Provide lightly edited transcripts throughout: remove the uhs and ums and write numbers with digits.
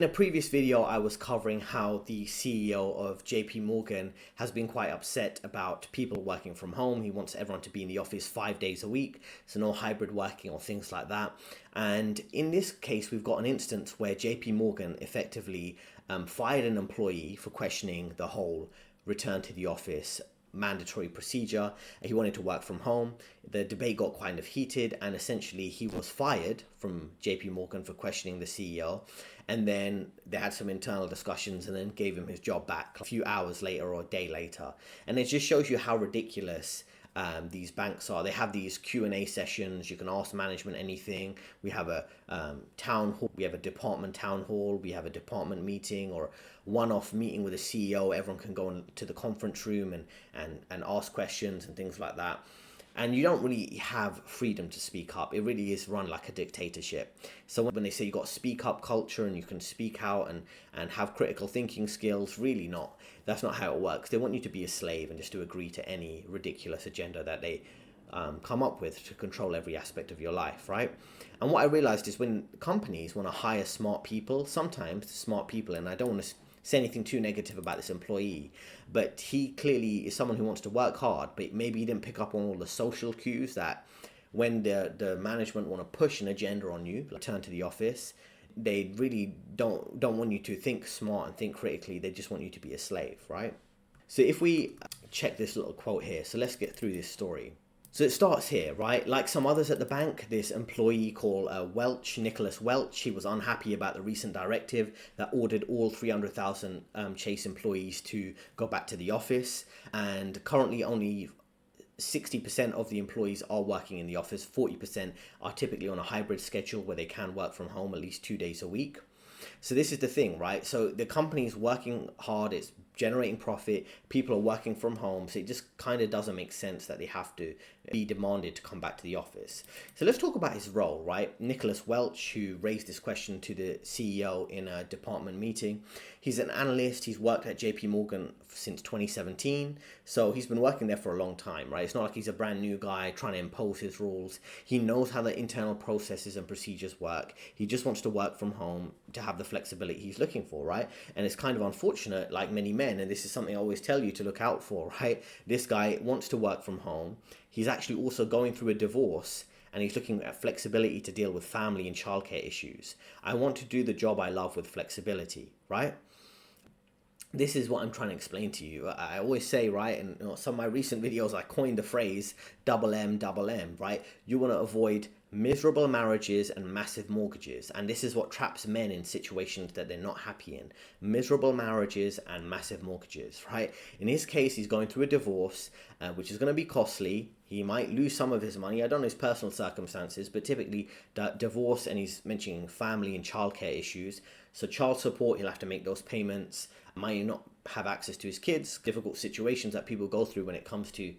In a previous video, I was covering how the CEO of JP Morgan has been quite upset about people working from home. He wants everyone to be in the office 5 days a week, so no hybrid working or things like that. And in this case, we've got an instance where JP Morgan effectively fired an employee for questioning the whole return to the office mandatory procedure. He wanted to work from home. The debate got kind of heated, and essentially he was fired from JP Morgan for questioning the CEO. And then they had some internal discussions and then gave him his job back a few hours later or a day later. And it just shows you how ridiculous these banks are. They have these Q&A sessions. You can ask management anything. We have a town hall. We have a department town hall. We have a department meeting or one-off meeting with a CEO. Everyone can go into the conference room and ask questions and things like that. And you don't really have freedom to speak up. It really is run like a dictatorship. So when they say you got speak up culture and you can speak out and have critical thinking skills, really not. That's not how it works. They want you to be a slave and just to agree to any ridiculous agenda that they come up with to control every aspect of your life, right? And what I realized is when companies want to hire smart people, sometimes smart people, and I don't want to say anything too negative about this employee, but he clearly is someone who wants to work hard, but maybe he didn't pick up on all the social cues that when the management want to push an agenda on you, like turn to the office, they really don't want you to think smart and think critically. They just want you to be a slave, right? So if we check this little quote here, so let's get through this story. So it starts here, right? Like some others at the bank, this employee called Nicholas Welch, he was unhappy about the recent directive that ordered all 300,000 Chase employees to go back to the office. And currently only 60% of the employees are working in the office. 40% are typically on a hybrid schedule where they can work from home at least 2 days a week. So this is the thing, right? So the company is working hard, it's generating profit, people are working from home, so it just kind of doesn't make sense that they have to be demanded to come back to the office. So let's talk about his role, right? Nicholas Welch, who raised this question to the CEO in a department meeting. He's an analyst, he's worked at JP Morgan since 2017, so he's been working there for a long time, right? It's not like he's a brand new guy trying to impose his rules. He knows how the internal processes and procedures work. He just wants to work from home to have the flexibility he's looking for, right? And it's kind of unfortunate, like many men, and this is something I always tell you to look out for, right? This guy wants to work from home. He's actually also going through a divorce, and he's looking at flexibility to deal with family and childcare issues. I want to do the job I love with flexibility, right? This is what I'm trying to explain to you. I always say, right, and some of my recent videos, I coined the phrase double M, right? You want to avoid miserable marriages and massive mortgages. And this is what traps men in situations that they're not happy in. Miserable marriages and massive mortgages, right? In his case, he's going through a divorce, which is going to be costly. He might lose some of his money. I don't know his personal circumstances, but typically divorce, and he's mentioning family and childcare issues. So child support, he'll have to make those payments. Might not have access to his kids. Difficult situations that people go through when it comes to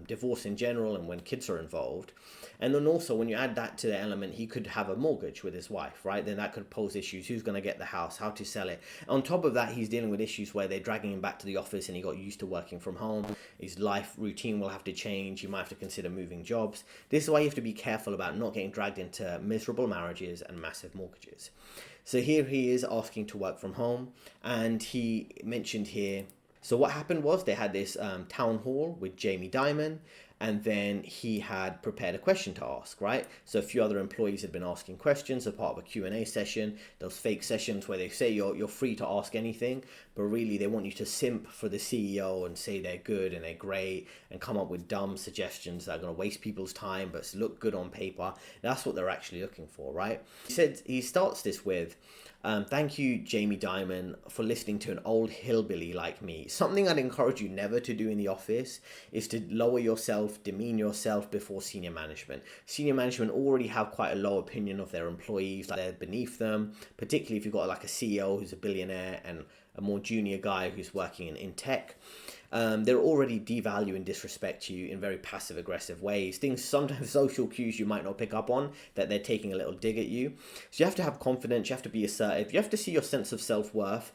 divorce in general and when kids are involved. And then also when you add that to the element, he could have a mortgage with his wife, right? Then that could pose issues. Who's going to get the house? How to sell it? On top of that, he's dealing with issues where they're dragging him back to the office and he got used to working from home. His life routine will have to change. You might have to consider moving jobs. This is why you have to be careful about not getting dragged into miserable marriages and massive mortgages. So here he is asking to work from home, and he mentioned here, so what happened was they had this town hall with Jamie Dimon, and then he had prepared a question to ask, right? So a few other employees had been asking questions as part of a Q&A session, those fake sessions where they say you're free to ask anything, but really they want you to simp for the CEO and say they're good and they're great and come up with dumb suggestions that are going to waste people's time but look good on paper. That's what they're actually looking for, right? He starts this with, thank you, Jamie Dimon, for listening to an old hillbilly like me. Something I'd encourage you never to do in the office is to lower yourself, demean yourself before senior management. Senior management already have quite a low opinion of their employees, like they're beneath them, particularly if you've got like a CEO who's a billionaire and a more junior guy who's working in tech. They're already devalue and disrespect you in very passive aggressive ways. Things, sometimes social cues you might not pick up on, that they're taking a little dig at you. So you have to have confidence, you have to be assertive, you have to see your sense of self-worth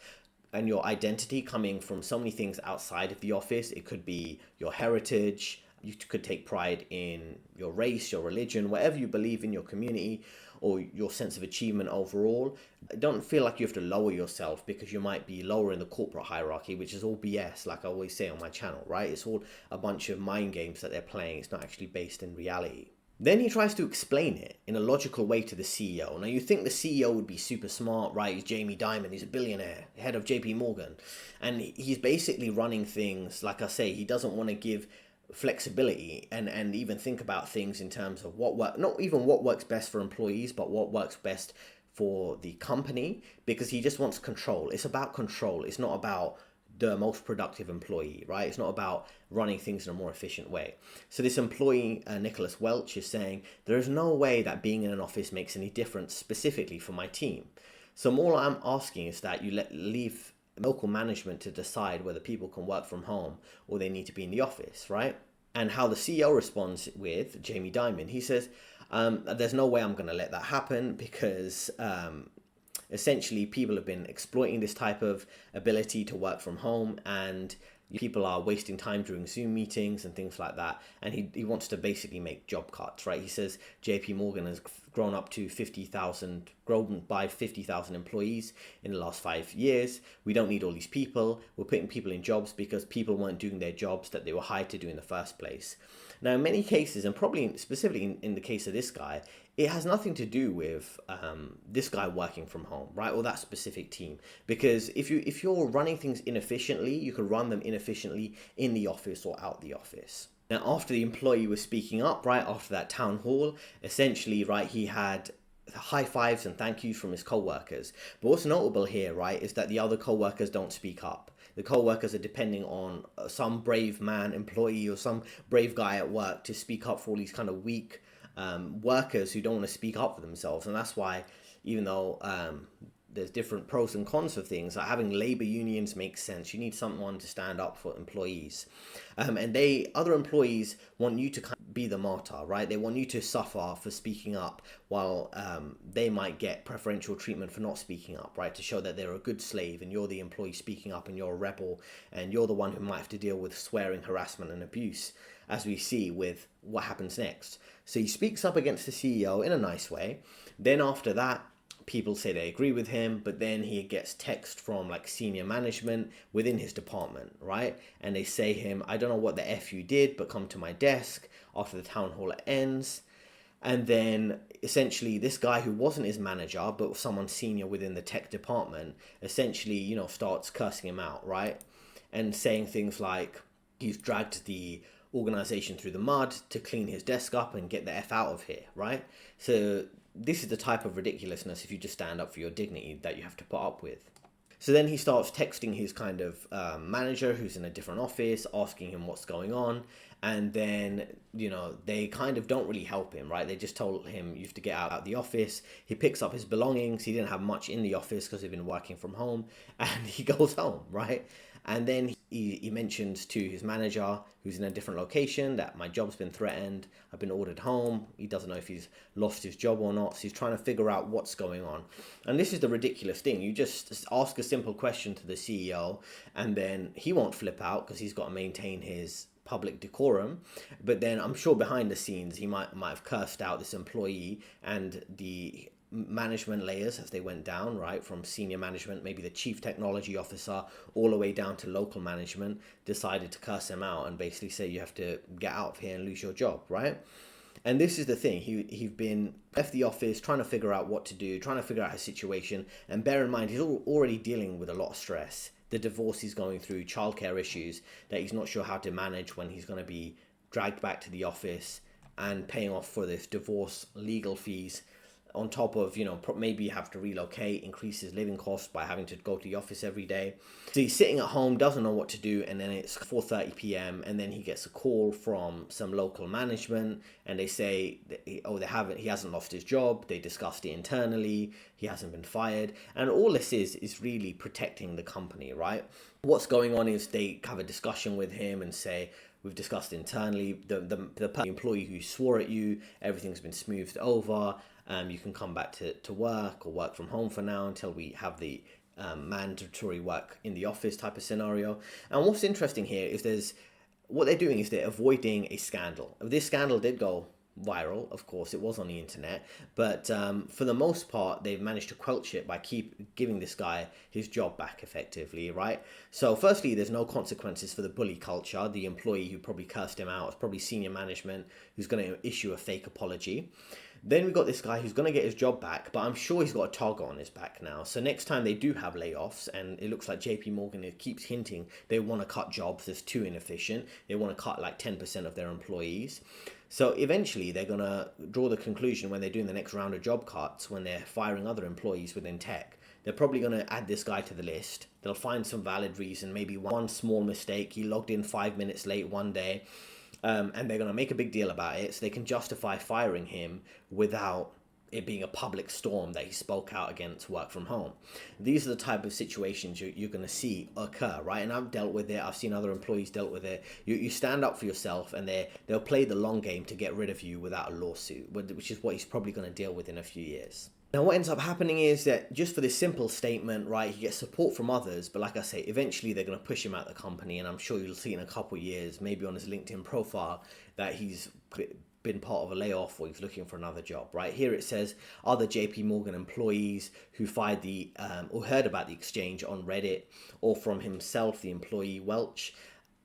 and your identity coming from so many things outside of the office. It could be your heritage, you could take pride in your race, your religion, whatever you believe in, your community, or your sense of achievement overall. Don't feel like you have to lower yourself because you might be lower in the corporate hierarchy, which is all BS, like I always say on my channel, right? It's all a bunch of mind games that they're playing. It's not actually based in reality. Then he tries to explain it in a logical way to the CEO. Now, you think the CEO would be super smart, right? He's Jamie Dimon, he's a billionaire, head of JP Morgan. And he's basically running things, like I say, he doesn't want to give flexibility and even think about things in terms of not even what works best for employees, but what works best for the company, because he just wants control. It's about control. It's not about the most productive employee, right? It's not about running things in a more efficient way. So this employee, Nicholas Welch, is saying, there is no way that being in an office makes any difference specifically for my team. So all I'm asking is that you leave local management to decide whether people can work from home or they need to be in the office, right? And how the CEO responds with Jamie Dimon, he says, there's no way I'm going to let that happen because essentially people have been exploiting this type of ability to work from home, and people are wasting time during Zoom meetings and things like that. And he wants to basically make job cuts, right? He says JP Morgan has grown by 50,000 employees in the last 5 years. We don't need all these people. We're putting people in jobs because people weren't doing their jobs that they were hired to do in the first place. Now, in many cases, and probably specifically in the case of this guy, it has nothing to do with this guy working from home, right? Or that specific team. Because if you're running things inefficiently, you can run them inefficiently in the office or out the office. Now, after the employee was speaking up, right, after that town hall, essentially, right, he had high fives and thank yous from his co-workers. But what's notable here, right, is that the other co-workers don't speak up. The co-workers are depending on some brave man employee or some brave guy at work to speak up for all these kind of weak workers who don't want to speak up for themselves. And that's why, even though there's different pros and cons for things, like having labor unions makes sense. You need someone to stand up for employees. And other employees want you to kind of be the martyr, right? They want you to suffer for speaking up, while they might get preferential treatment for not speaking up, right? To show that they're a good slave and you're the employee speaking up and you're a rebel and you're the one who might have to deal with swearing, harassment and abuse, as we see with what happens next. So he speaks up against the CEO in a nice way. Then after that, people say they agree with him, but then he gets text from like senior management within his department, right? And they say him, I don't know what the F you did, but come to my desk after the town hall ends. And then essentially this guy who wasn't his manager, but someone senior within the tech department, essentially, starts cursing him out, right? And saying things like he's dragged the organization through the mud to clean his desk up and get the F out of here, right? So this is the type of ridiculousness, if you just stand up for your dignity, that you have to put up with. So then he starts texting his kind of manager who's in a different office, asking him what's going on. And then, they kind of don't really help him, right? They just told him, you have to get out of the office. He picks up his belongings. He didn't have much in the office because he'd been working from home. And he goes home, right? And then he mentions to his manager, who's in a different location, that my job's been threatened. I've been ordered home. He doesn't know if he's lost his job or not. So he's trying to figure out what's going on. And this is the ridiculous thing. You just ask a simple question to the CEO, and then he won't flip out because he's got to maintain his public decorum. But then I'm sure behind the scenes, he might have cursed out this employee, and the management layers as they went down, right, from senior management, maybe the chief technology officer, all the way down to local management, decided to curse him out and basically say you have to get out of here and lose your job, right? And this is the thing, he'd been left the office trying to figure out what to do, trying to figure out his situation. And bear in mind, he's already dealing with a lot of stress, the divorce he's going through, childcare issues that he's not sure how to manage when he's going to be dragged back to the office and paying off for this divorce legal fees, on top of, maybe you have to relocate, increase his living costs by having to go to the office every day. So he's sitting at home, doesn't know what to do, and then it's 4:30 p.m. and then he gets a call from some local management, and they say, he hasn't lost his job. They discussed it internally. He hasn't been fired. And all this is really protecting the company, right? What's going on is they have a discussion with him and say, we've discussed internally, the employee who swore at you, everything's been smoothed over. You can come back to work or work from home for now until we have the mandatory work in the office type of scenario. And what's interesting here is what they're doing is they're avoiding a scandal. If this scandal did go viral. Of course, it was on the internet, but for the most part, they've managed to quelch it by keep giving this guy his job back effectively, right? So firstly, there's no consequences for the bully culture. The employee who probably cursed him out is probably senior management who's going to issue a fake apology. Then we've got this guy who's going to get his job back, but I'm sure he's got a target on his back now. So next time they do have layoffs, and it looks like JP Morgan, it keeps hinting they want to cut jobs, it's too inefficient. They want to cut like 10% of their employees. So eventually they're going to draw the conclusion when they're doing the next round of job cuts, when they're firing other employees within tech, they're probably going to add this guy to the list. They'll find some valid reason, maybe one small mistake. He logged in 5 minutes late one day. And they're going to make a big deal about it so they can justify firing him without it being a public storm that he spoke out against work from home. These are the type of situations you're going to see occur, right? And I've dealt with it. I've seen other employees dealt with it. You stand up for yourself, and they'll play the long game to get rid of you without a lawsuit, which is what he's probably going to deal with in a few years. Now, what ends up happening is that just for this simple statement, right, he gets support from others, but like I say, eventually they're going to push him out of the company, and I'm sure you'll see in a couple of years, maybe on his LinkedIn profile, that he's been part of a layoff or he's looking for another job, right? Here it says, other JP Morgan employees who fired or heard about the exchange on Reddit or from himself, the employee Welch,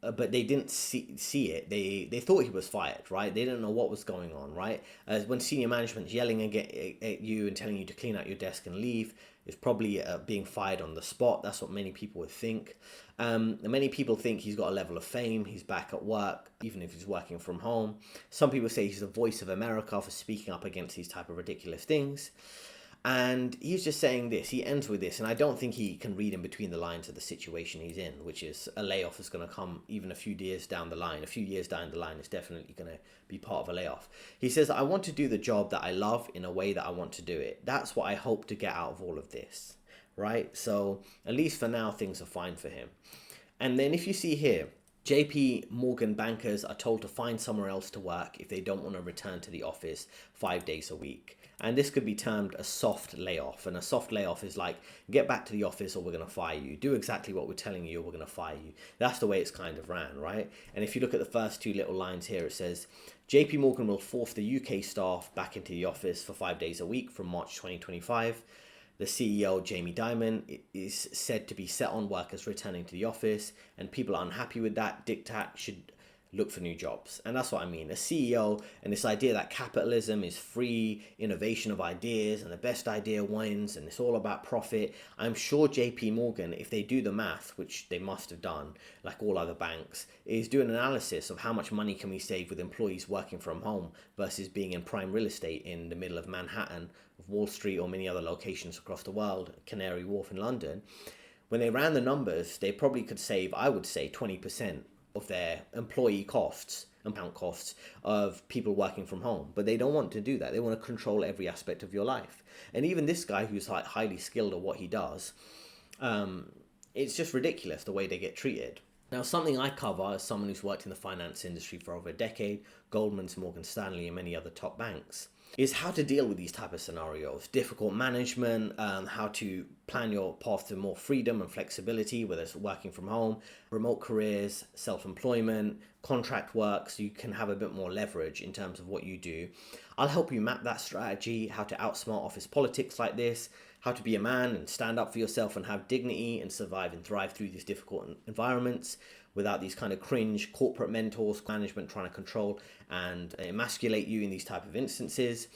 but they didn't see it. They thought he was fired, right? They didn't know what was going on, right? When senior management's yelling at you and telling you to clean out your desk and leave, it's probably being fired on the spot. That's what many people would think. Many people think he's got a level of fame. He's back at work, even if he's working from home. Some people say he's the voice of America for speaking up against these type of ridiculous things. And he's just saying this. He ends with this, and I don't think he can read in between the lines of the situation he's in, which is a layoff is going to come even a few years down the line. A few years down the line is definitely going to be part of a layoff. He says, I want to do the job that I love in a way that I want to do it. That's what I hope to get out of all of this, right? So at least for now, things are fine for him. And then if you see here, JP Morgan bankers are told to find somewhere else to work if they don't want to return to the office 5 days a week. And this could be termed a soft layoff. And a soft layoff is like, get back to the office or we're going to fire you. Do exactly what we're telling you or we're going to fire you. That's the way it's kind of ran, right? And if you look at the first two little lines here, it says, JP Morgan will force the UK staff back into the office for 5 days a week from March 2025. The CEO, Jamie Dimon, is said to be set on workers returning to the office, and people are unhappy with that diktat should look for new jobs. And that's what I mean. A CEO and this idea that capitalism is free innovation of ideas and the best idea wins and it's all about profit. I'm sure JP Morgan, if they do the math, which they must have done, like all other banks, is doing an analysis of how much money can we save with employees working from home versus being in prime real estate in the middle of Manhattan, of Wall Street or many other locations across the world, Canary Wharf in London. When they ran the numbers, they probably could save, I would say, 20% of their employee costs, account costs of people working from home. But they don't want to do that. They want to control every aspect of your life. And even this guy who's like highly skilled at what he does, it's just ridiculous the way they get treated. Now, something I cover as someone who's worked in the finance industry for over a decade, Goldman, Morgan Stanley, and many other top banks, is how to deal with these type of scenarios. Difficult management, how to plan your path to more freedom and flexibility, whether it's working from home, remote careers, self-employment, contract work, so you can have a bit more leverage in terms of what you do. I'll help you map that strategy, how to outsmart office politics like this, how to be a man and stand up for yourself and have dignity and survive and thrive through these difficult environments without these kind of cringe corporate mentors, management trying to control and emasculate you in these type of instances,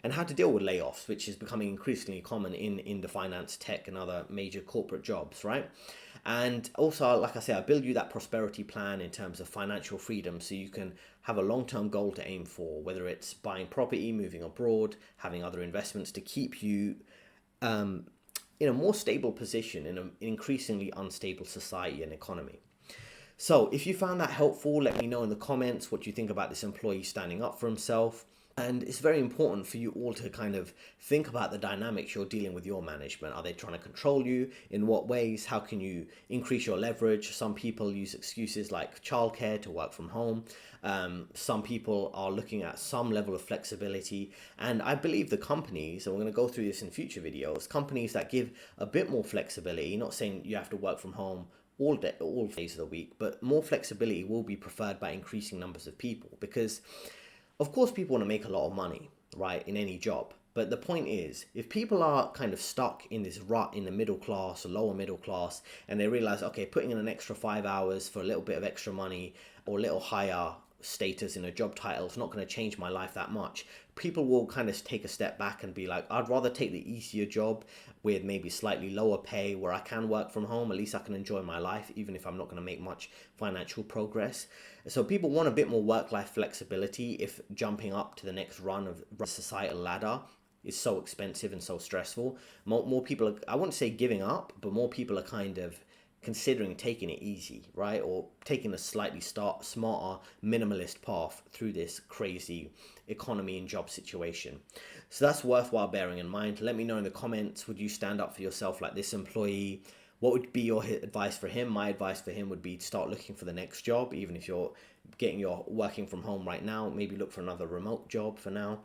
and how to deal with layoffs, which is becoming increasingly common in the finance, tech, and other major corporate jobs, right? And also, like I say, I build you that prosperity plan in terms of financial freedom so you can have a long-term goal to aim for, whether it's buying property, moving abroad, having other investments to keep you in a more stable position in an increasingly unstable society and economy. So if you found that helpful, let me know in the comments what you think about this employee standing up for himself. And it's very important for you all to kind of think about the dynamics you're dealing with your management. Are they trying to control you? In what ways? How can you increase your leverage? Some people use excuses like childcare to work from home. Some people are looking at some level of flexibility. And I believe the companies, and we're going to go through this in future videos, companies that give a bit more flexibility, not saying you have to work from home all days of the week, but more flexibility will be preferred by increasing numbers of people, because Of course, people want to make a lot of money, right, in any job. But the point is, if people are kind of stuck in this rut in the middle class or lower middle class, and they realize, okay, putting in an extra 5 hours for a little bit of extra money or a little higher status in a job title is not going to change my life that much, people will kind of take a step back and be like, I'd rather take the easier job with maybe slightly lower pay where I can work from home. At least I can enjoy my life, even if I'm not going to make much financial progress. So people want a bit more work-life flexibility if jumping up to the next run of the societal ladder is so expensive and so stressful. More people are, I wouldn't say giving up, but more people are kind of considering taking it easy, right? Or taking a slightly smarter, minimalist path through this crazy economy and job situation. So that's worthwhile bearing in mind. Let me know in the comments, would you stand up for yourself like this employee? What would be your advice for him? My advice for him would be to start looking for the next job, even if you're getting your working from home right now. Maybe look for another remote job for now.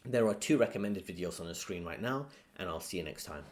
There are 2 recommended videos on the screen right now, and I'll see you next time.